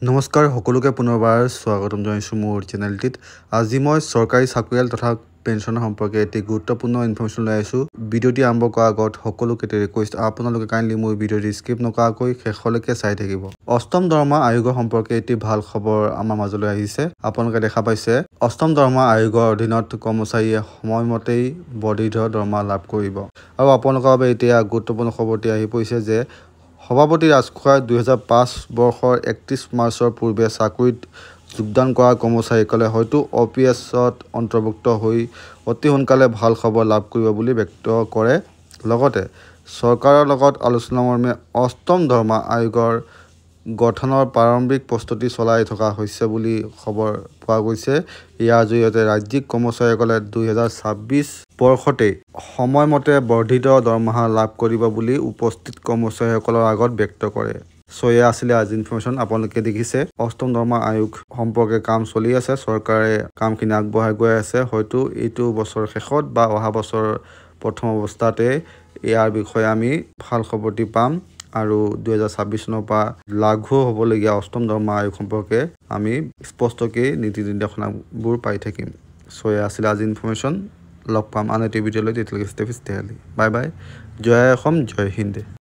নমস্কাৰ সকলোকে পুনৰবাৰ স্বাগতম জনাইছোঁ মোৰ চেনেলটিত। আজি মই চৰকাৰী চাকৰিয়াল তথা পেঞ্চনৰ সম্পৰ্কে এটি গুৰুত্বপূৰ্ণ ইনফৰমেশ্যন লৈ আহিছোঁ। ভিডিঅ'টি আৰম্ভ কৰাৰ আগত সকলোকে ৰিকুৱেষ্ট, আপোনালোকে কাইণ্ডলি মোৰ ভিডিঅ'টি স্কিপ নকৰাকৈ শেষলৈকে চাই থাকিব। অষ্টম দৰমহা আয়োগৰ সম্পৰ্কে এটি ভাল খবৰ আমাৰ মাজলৈ আহিছে। আপোনালোকে দেখা পাইছে, অষ্টম দৰমহা আয়োগৰ অধীনত কৰ্মচাৰীয়ে সময়মতেই বৰ্ধিত দৰমহা লাভ কৰিব। আৰু আপোনালোকৰ বাবে এতিয়া গুৰুত্বপূৰ্ণ খবৰটি আহি পৰিছে যে সভাপতি ৰাজখোৱাই 2005 বৰ্ষৰ 31 মাৰ্চৰ পূৰ্বে চাকৰিত যোগদান কৰা কৰ্মচাৰীসকলে হয়তো OPS-ত অন্তৰ্ভুক্ত হৈ অতি সোনকালে ভাল খবৰ লাভ কৰিব বুলি ব্যক্ত কৰে। লগতে চৰকাৰৰ লগত আলোচনামৰ্মে অষ্টম দৰমহা আয়োগৰ গঠনৰ প্ৰাৰম্ভিক প্ৰস্তুতি চলাই থকা হৈছে বুলি খবৰ পোৱা গৈছে। ইয়াৰ জৰিয়তে ৰাজ্যিক কৰ্মচাৰীসকলে 2026 বৰ্ষতেই সময়মতে বৰ্ধিত দৰমহা লাভ কৰিব বুলি উপস্থিত কৰ্মচাৰীসকলৰ আগত ব্যক্ত কৰে। এয়া আছিলে আজি ইনফৰমেশ্যন। আপোনালোকে দেখিছে অষ্টম দৰমহা আয়োগ সম্পৰ্কে কাম চলি আছে, চৰকাৰে কামখিনি আগবঢ়াই গৈ আছে। হয়তো এইটো বছৰ শেষত বা অহা বছৰ প্ৰথম অৱস্থাতে ইয়াৰ বিষয়ে আমি ভাল খবৰটি পাম আৰু 2026 চনৰ পৰা লাগু হ'বলগীয়া অষ্টম দৰমহা আয়োগ সম্পৰ্কে আমি স্পষ্টকৈ নীতি নিৰ্দেশনাবোৰ পাই থাকিম। এয়া আছিলে আজি ইনফৰমেশ্যন। লগ পাম আন এটি ভিডিঅ'লৈ। তেতিয়ালৈকে ষ্টেফি ষ্টেহালি। Bye bye. জয় অসম, জয় হিন্দ।